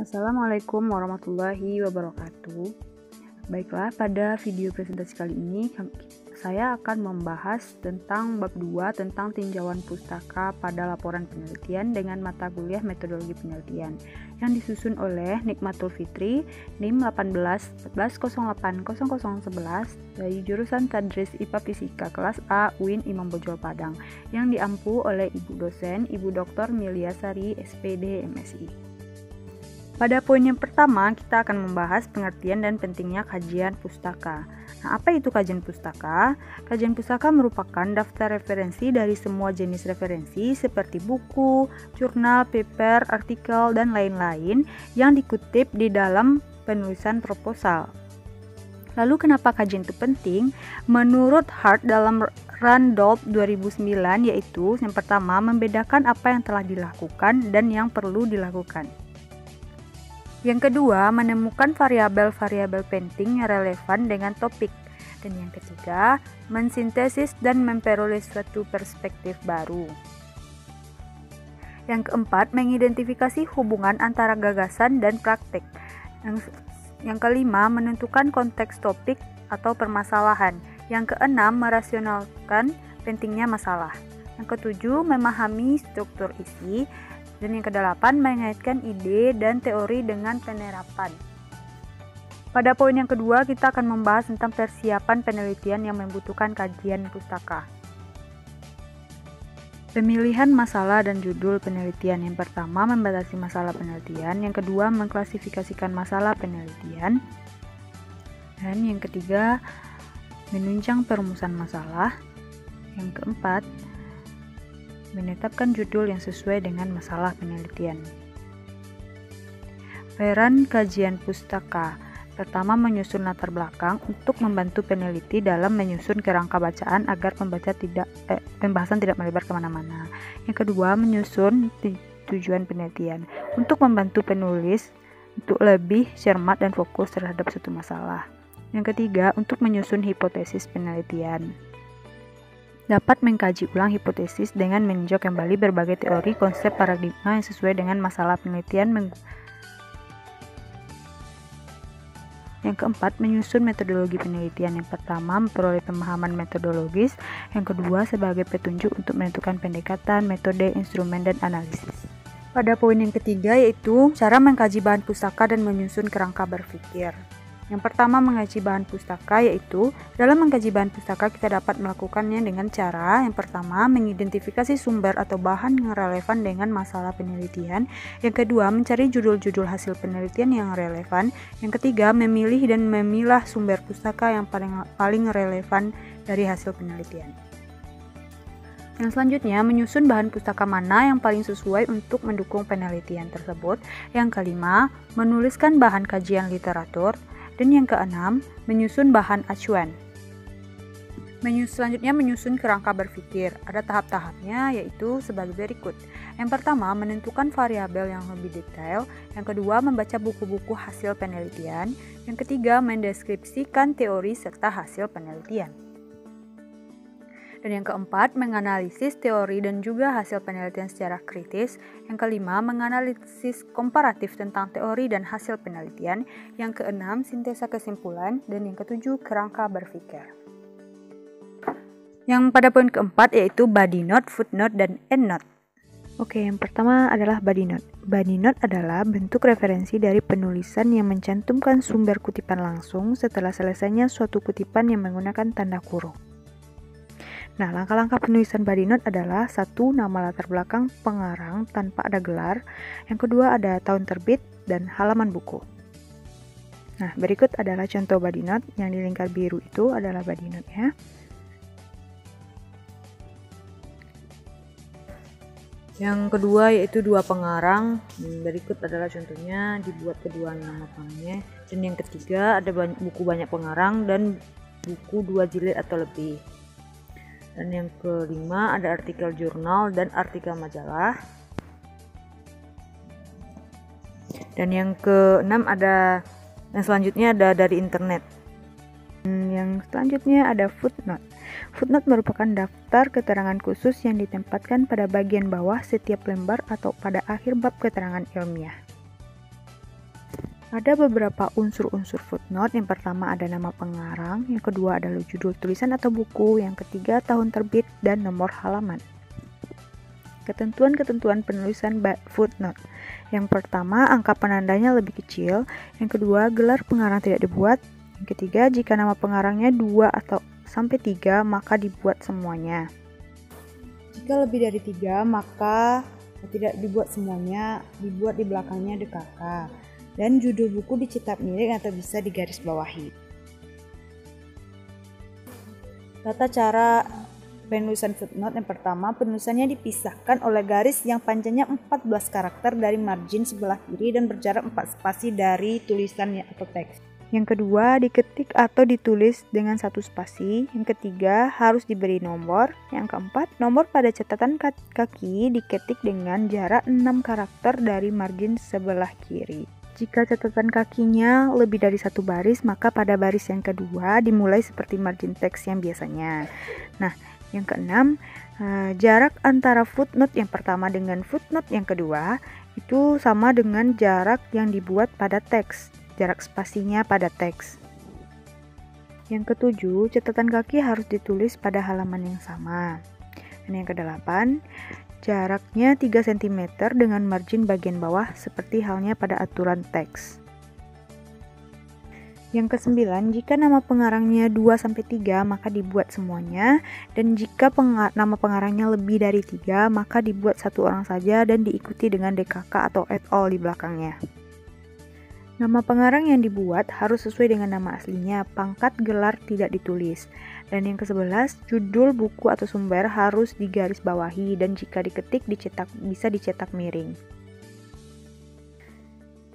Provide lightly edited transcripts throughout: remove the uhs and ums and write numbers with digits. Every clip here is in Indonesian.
Assalamualaikum warahmatullahi wabarakatuh. Baiklah, pada video presentasi kali ini saya akan membahas tentang bab 2 tentang tinjauan pustaka pada laporan penelitian dengan mata kuliah metodologi penelitian yang disusun oleh Nikmatul Fitri, NIM 1814080011 dari jurusan Tadris IPA Fisika kelas A UIN Imam Bonjol Padang yang diampu oleh Ibu dosen Ibu Dr. Miliasari SPD MSI. Pada poin yang pertama, kita akan membahas pengertian dan pentingnya kajian pustaka. Nah, apa itu kajian pustaka? Kajian pustaka merupakan daftar referensi dari semua jenis referensi seperti buku, jurnal, paper, artikel, dan lain-lain yang dikutip di dalam penulisan proposal. Lalu kenapa kajian itu penting? Menurut Hart dalam Randolph 2009, yaitu yang pertama, membedakan apa yang telah dilakukan dan yang perlu dilakukan. Yang kedua, menemukan variabel-variabel penting yang relevan dengan topik. Dan yang ketiga, mensintesis dan memperoleh suatu perspektif baru. Yang keempat, mengidentifikasi hubungan antara gagasan dan praktek. Yang kelima, menentukan konteks topik atau permasalahan. Yang keenam, merasionalkan pentingnya masalah. Yang ketujuh, memahami struktur isi. Dan yang kedelapan, mengaitkan ide dan teori dengan penerapan. Pada poin yang kedua, kita akan membahas tentang persiapan penelitian yang membutuhkan kajian pustaka. Pemilihan masalah dan judul penelitian. Yang pertama, membatasi masalah penelitian. Yang kedua, mengklasifikasikan masalah penelitian. Dan yang ketiga, menunjang perumusan masalah. Yang keempat, menetapkan judul yang sesuai dengan masalah penelitian. Peran kajian pustaka. Pertama, menyusun latar belakang untuk membantu peneliti dalam menyusun kerangka bacaan agar pembahasan tidak melebar kemana-mana. Yang kedua, menyusun tujuan penelitian untuk membantu penulis untuk lebih cermat dan fokus terhadap suatu masalah. Yang ketiga, untuk menyusun hipotesis penelitian. Dapat mengkaji ulang hipotesis dengan meninjau kembali berbagai teori, konsep, paradigma yang sesuai dengan masalah penelitian. Yang keempat, menyusun metodologi penelitian. Yang pertama, memperoleh pemahaman metodologis. Yang kedua, sebagai petunjuk untuk menentukan pendekatan, metode, instrumen, dan analisis. Pada poin yang ketiga, yaitu cara mengkaji bahan pustaka dan menyusun kerangka berpikir. Yang pertama, mengkaji bahan pustaka, yaitu dalam mengkaji bahan pustaka kita dapat melakukannya dengan cara yang pertama, mengidentifikasi sumber atau bahan yang relevan dengan masalah penelitian. Yang kedua, mencari judul-judul hasil penelitian yang relevan. Yang ketiga, memilih dan memilah sumber pustaka yang paling relevan dari hasil penelitian. Yang selanjutnya, menyusun bahan pustaka mana yang paling sesuai untuk mendukung penelitian tersebut. Yang kelima, menuliskan bahan kajian literatur. Dan yang keenam, menyusun bahan acuan. Selanjutnya, menyusun kerangka berpikir. Ada tahap-tahapnya, yaitu sebagai berikut. Yang pertama, menentukan variabel yang lebih detail. Yang kedua, membaca buku-buku hasil penelitian. Yang ketiga, mendeskripsikan teori serta hasil penelitian. Dan yang keempat, menganalisis teori dan juga hasil penelitian secara kritis. Yang kelima, menganalisis komparatif tentang teori dan hasil penelitian. Yang keenam, sintesa kesimpulan. Dan yang ketujuh, kerangka berpikir. Yang pada poin keempat yaitu body note, footnote, dan endnote. Oke, yang pertama adalah body note. Body note adalah bentuk referensi dari penulisan yang mencantumkan sumber kutipan langsung setelah selesainya suatu kutipan yang menggunakan tanda kurung. Nah, langkah-langkah penulisan body note adalah: 1. Nama latar belakang pengarang tanpa ada gelar. Yang kedua, ada tahun terbit dan halaman buku. Nah, berikut adalah contoh body note. Yang di lingkar biru itu adalah body note ya. Yang kedua yaitu dua pengarang. Berikut adalah contohnya, dibuat kedua nama pengarangnya. Dan yang ketiga, ada buku banyak pengarang dan buku 2 jilid atau lebih. Dan yang kelima, ada artikel jurnal dan artikel majalah. Dan yang keenam, yang selanjutnya ada dari internet. Dan yang selanjutnya ada footnote. Footnote merupakan daftar keterangan khusus yang ditempatkan pada bagian bawah setiap lembar atau pada akhir bab keterangan ilmiah. Ada beberapa unsur-unsur footnote. Yang pertama ada nama pengarang, yang kedua adalah judul tulisan atau buku, yang ketiga tahun terbit, dan nomor halaman. Ketentuan-ketentuan penulisan footnote. Yang pertama, angka penandanya lebih kecil. Yang kedua, gelar pengarang tidak dibuat. Yang ketiga, jika nama pengarangnya 2 atau sampai 3, maka dibuat semuanya. Jika lebih dari 3, maka tidak dibuat semuanya, dibuat di belakangnya DKK. Dan judul buku dicetak miring atau bisa digarisbawahi. Tata cara penulisan footnote. Yang pertama, penulisannya dipisahkan oleh garis yang panjangnya 14 karakter dari margin sebelah kiri dan berjarak 4 spasi dari tulisan atau teks. Yang kedua, diketik atau ditulis dengan 1 spasi. Yang ketiga, harus diberi nomor. Yang keempat, nomor pada catatan kaki diketik dengan jarak 6 karakter dari margin sebelah kiri. Jika catatan kakinya lebih dari 1 baris, maka pada baris yang kedua dimulai seperti margin teks yang biasanya. Nah, yang keenam, jarak antara footnote yang pertama dengan footnote yang kedua itu sama dengan jarak yang dibuat pada teks, jarak spasinya pada teks. Yang ketujuh, catatan kaki harus ditulis pada halaman yang sama. Dan yang kedelapan, jaraknya 3 cm dengan margin bagian bawah seperti halnya pada aturan teks. Yang kesembilan, jika nama pengarangnya 2-3 maka dibuat semuanya, dan jika nama pengarangnya lebih dari 3 maka dibuat 1 orang saja dan diikuti dengan DKK atau et al di belakangnya. Nama pengarang yang dibuat harus sesuai dengan nama aslinya, pangkat gelar tidak ditulis. Dan yang ke-11, judul buku atau sumber harus digarisbawahi dan jika diketik bisa dicetak miring.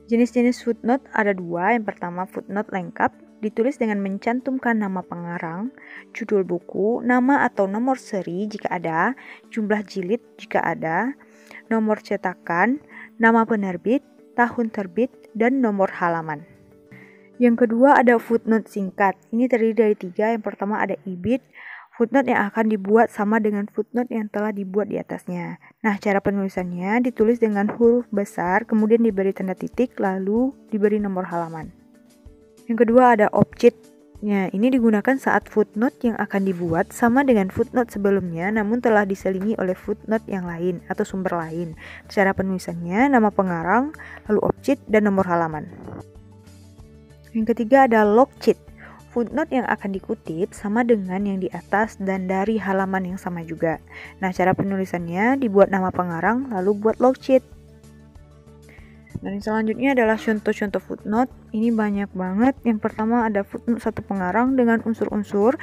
Jenis-jenis footnote ada 2. Yang pertama, footnote lengkap, ditulis dengan mencantumkan nama pengarang, judul buku, nama atau nomor seri jika ada, jumlah jilid jika ada, nomor cetakan, nama penerbit, tahun terbit, dan nomor halaman. Yang kedua ada footnote singkat. Ini terdiri dari 3. Yang pertama ada ibid. Footnote yang akan dibuat sama dengan footnote yang telah dibuat di atasnya. Nah, cara penulisannya ditulis dengan huruf besar, kemudian diberi tanda titik, lalu diberi nomor halaman. Yang kedua ada object. Ini digunakan saat footnote yang akan dibuat sama dengan footnote sebelumnya, namun telah diselingi oleh footnote yang lain atau sumber lain. Cara penulisannya nama pengarang, lalu object, dan nomor halaman. Yang ketiga ada logcheat. Footnote yang akan dikutip sama dengan yang di atas dan dari halaman yang sama juga. Nah, cara penulisannya dibuat nama pengarang, lalu buat logcheat. Dan selanjutnya adalah contoh-contoh footnote. Ini banyak banget. Yang pertama ada footnote 1 pengarang dengan unsur-unsur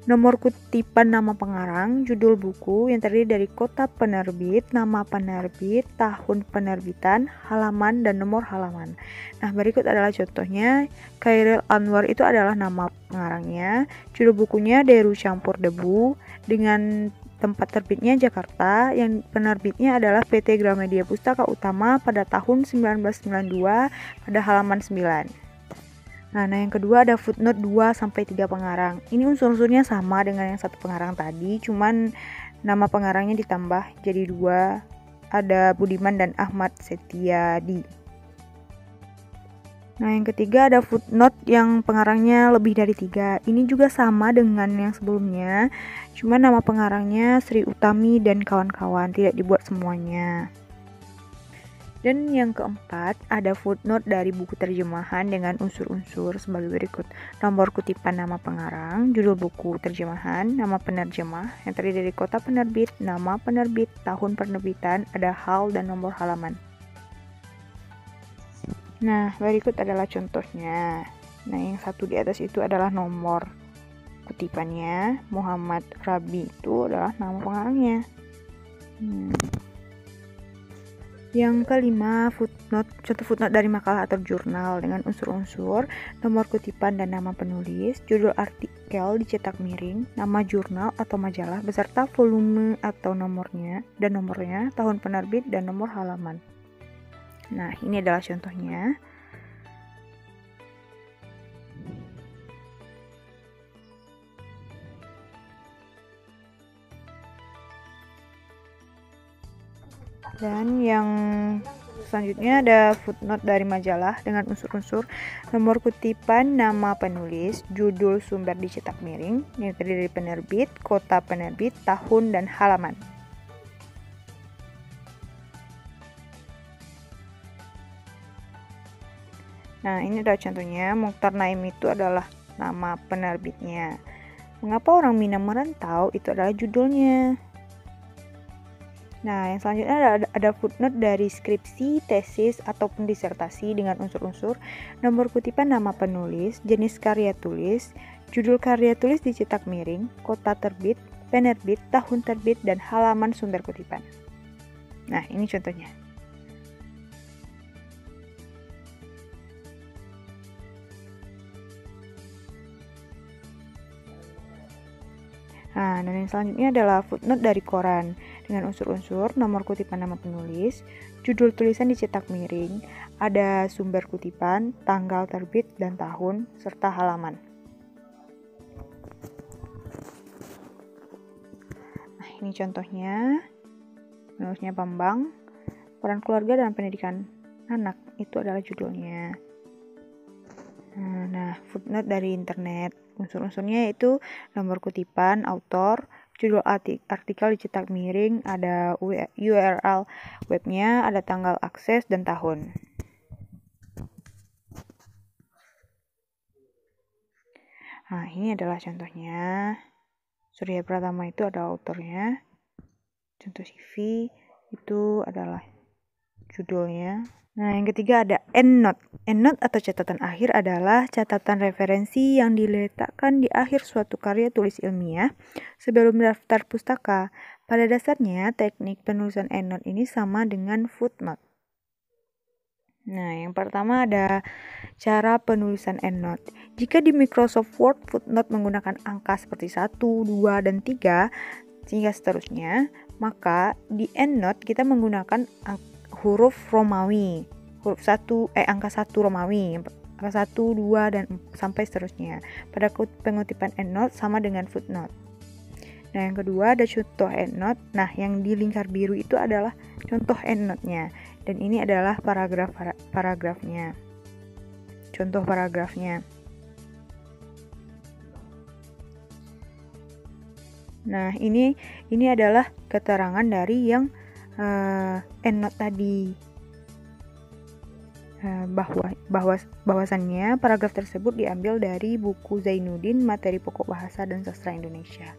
nomor kutipan nama pengarang, judul buku yang terdiri dari kota penerbit, nama penerbit, tahun penerbitan, halaman, dan nomor halaman. Nah, berikut adalah contohnya. Khairil Anwar itu adalah nama pengarangnya, judul bukunya Deru Campur Debu, dengan tempat terbitnya Jakarta, yang penerbitnya adalah PT Gramedia Pustaka Utama pada tahun 1992 pada halaman 9. Nah, yang kedua ada footnote 2-3 pengarang. Ini unsur-unsurnya sama dengan yang 1 pengarang tadi, cuman nama pengarangnya ditambah jadi 2. Ada Budiman dan Ahmad Setiadi. Nah, yang ketiga ada footnote yang pengarangnya lebih dari 3. Ini juga sama dengan yang sebelumnya, cuman nama pengarangnya Sri Utami dan kawan-kawan, tidak dibuat semuanya. Dan yang keempat, ada footnote dari buku terjemahan dengan unsur-unsur sebagai berikut. Nomor kutipan nama pengarang, judul buku terjemahan, nama penerjemah, yang terdiri dari kota penerbit, nama penerbit, tahun penerbitan, ada hal dan nomor halaman. Nah, berikut adalah contohnya. Nah, yang 1 di atas itu adalah nomor kutipannya. Muhammad Rabi itu adalah nama pengarangnya. Yang kelima, footnote, contoh footnote dari makalah atau jurnal dengan unsur-unsur, nomor kutipan dan nama penulis, judul artikel dicetak miring, nama jurnal atau majalah beserta volume atau nomornya, tahun penerbit, dan nomor halaman. Nah, ini adalah contohnya. Dan yang Selanjutnya ada footnote dari majalah dengan unsur-unsur nomor kutipan, nama penulis, judul sumber dicetak miring, yang terdiri dari penerbit, kota penerbit, tahun, dan halaman. Nah, ini adalah contohnya. Mukhtar Naim itu adalah nama penerbitnya. Mengapa orang Minang Merantau itu adalah judulnya. Nah, yang selanjutnya ada footnote dari skripsi, tesis, ataupun disertasi dengan unsur-unsur nomor kutipan nama penulis, jenis karya tulis, judul karya tulis dicetak miring, kota terbit, penerbit, tahun terbit, dan halaman sumber kutipan. Nah, ini contohnya. Nah, dan yang selanjutnya adalah footnote dari koran dengan unsur-unsur nomor kutipan nama penulis, judul tulisan dicetak miring, ada sumber kutipan, tanggal terbit dan tahun, serta halaman. Nah, ini contohnya. Penulisnya Bambang. Peran keluarga dalam pendidikan anak itu adalah judulnya. Nah, footnote dari internet. Unsur-unsurnya yaitu nomor kutipan, autor, judul artikel dicetak miring, ada URL webnya, ada tanggal akses, dan tahun. Nah, ini adalah contohnya. Surya Pratama itu adalah autornya. Contoh CV itu adalah judulnya. Nah, yang ketiga ada EndNote. EndNote atau catatan akhir adalah catatan referensi yang diletakkan di akhir suatu karya tulis ilmiah sebelum daftar pustaka. Pada dasarnya, teknik penulisan EndNote ini sama dengan footnote. Nah, yang pertama ada cara penulisan EndNote. Jika di Microsoft Word, footnote menggunakan angka seperti 1, 2, dan 3, hingga seterusnya, maka di EndNote kita menggunakan huruf Romawi, angka 1 Romawi, angka 1, 2, dan sampai seterusnya. Pada pengutipan EndNote sama dengan footnote. Nah, yang kedua ada contoh EndNote. Nah, yang di lingkar biru itu adalah contoh EndNote-nya, dan ini adalah paragrafnya. Contoh paragrafnya. Nah, ini adalah keterangan dari yang EndNote tadi, bahwasannya paragraf tersebut diambil dari buku Zainuddin Materi Pokok Bahasa dan Sastra Indonesia.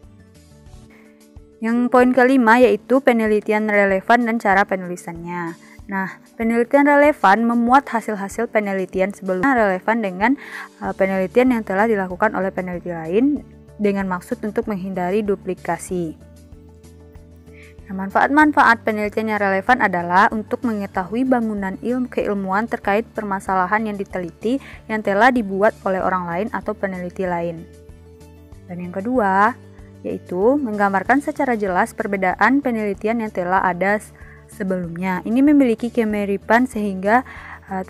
Yang poin kelima yaitu penelitian relevan dan cara penulisannya. Nah, penelitian relevan memuat hasil-hasil penelitian sebelumnya relevan dengan penelitian yang telah dilakukan oleh peneliti lain dengan maksud untuk menghindari duplikasi. Nah, manfaat-manfaat penelitian yang relevan adalah untuk mengetahui bangunan keilmuan terkait permasalahan yang diteliti yang telah dibuat oleh orang lain atau peneliti lain. Dan yang kedua, yaitu menggambarkan secara jelas perbedaan penelitian yang telah ada sebelumnya. Ini memiliki kemiripan sehingga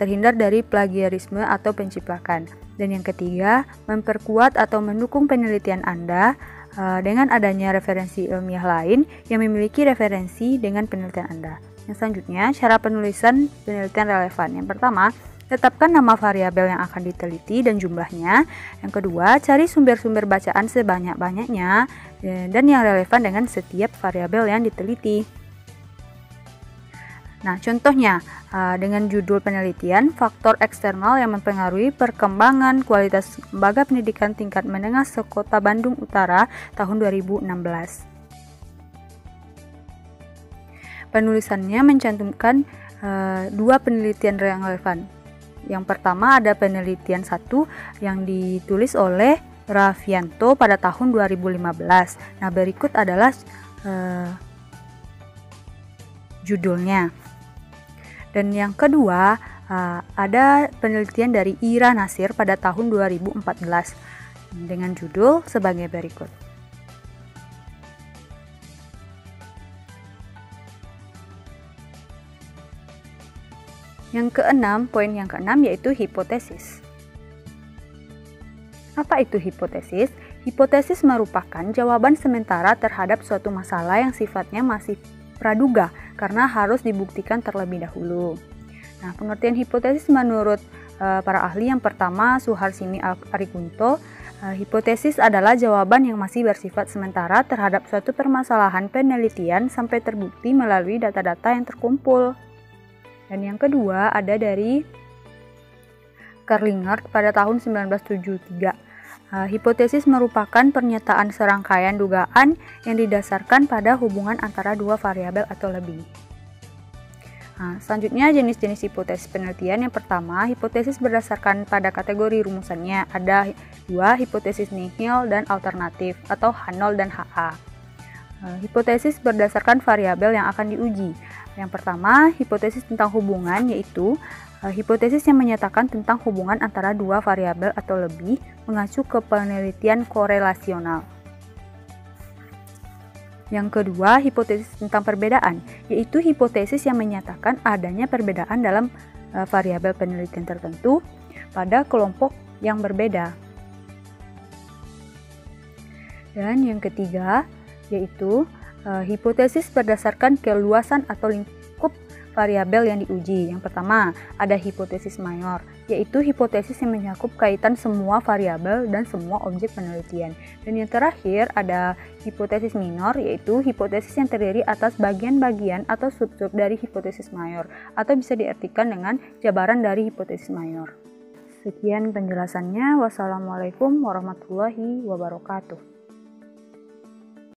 terhindar dari plagiarisme atau penciplakan. Dan yang ketiga, memperkuat atau mendukung penelitian Anda dengan adanya referensi ilmiah lain yang memiliki referensi dengan penelitian Anda. Yang selanjutnya, cara penulisan penelitian relevan. Yang pertama, tetapkan nama variabel yang akan diteliti dan jumlahnya. Yang kedua, cari sumber-sumber bacaan sebanyak-banyaknya dan yang relevan dengan setiap variabel yang diteliti. Nah, contohnya dengan judul penelitian, faktor eksternal yang mempengaruhi perkembangan kualitas lembaga pendidikan tingkat menengah sekota Bandung Utara tahun 2016. Penulisannya mencantumkan dua penelitian yang relevan. Yang pertama ada penelitian 1 yang ditulis oleh Raffianto pada tahun 2015. Nah, berikut adalah judulnya. Dan yang kedua ada penelitian dari Ira Nasir pada tahun 2014 dengan judul sebagai berikut. Yang keenam, poin yang keenam yaitu hipotesis. Apa itu hipotesis? Hipotesis merupakan jawaban sementara terhadap suatu masalah yang sifatnya masih praduga karena harus dibuktikan terlebih dahulu. Nah, pengertian hipotesis menurut para ahli yang pertama Suharsini Arikunto, hipotesis adalah jawaban yang masih bersifat sementara terhadap suatu permasalahan penelitian sampai terbukti melalui data-data yang terkumpul. Dan yang kedua ada dari Kerlinger pada tahun 1973. Hipotesis merupakan pernyataan serangkaian dugaan yang didasarkan pada hubungan antara dua variabel atau lebih. Nah, selanjutnya jenis-jenis hipotesis penelitian. Yang pertama, hipotesis berdasarkan pada kategori rumusannya. Ada dua, hipotesis nihil dan alternatif atau H0 dan HA. Hipotesis berdasarkan variabel yang akan diuji. Yang pertama, hipotesis tentang hubungan, yaitu hipotesis yang menyatakan tentang hubungan antara dua variabel atau lebih mengacu ke penelitian korelasional. Yang kedua, hipotesis tentang perbedaan, yaitu hipotesis yang menyatakan adanya perbedaan dalam variabel penelitian tertentu pada kelompok yang berbeda. Dan yang ketiga, yaitu hipotesis berdasarkan keluasan atau lingkup variabel yang diuji. Yang pertama, ada hipotesis mayor, yaitu hipotesis yang mencakup kaitan semua variabel dan semua objek penelitian. Dan yang terakhir, ada hipotesis minor, yaitu hipotesis yang terdiri atas bagian-bagian atau sub-sub dari hipotesis mayor, atau bisa diartikan dengan jabaran dari hipotesis mayor. Sekian penjelasannya. Wassalamualaikum warahmatullahi wabarakatuh.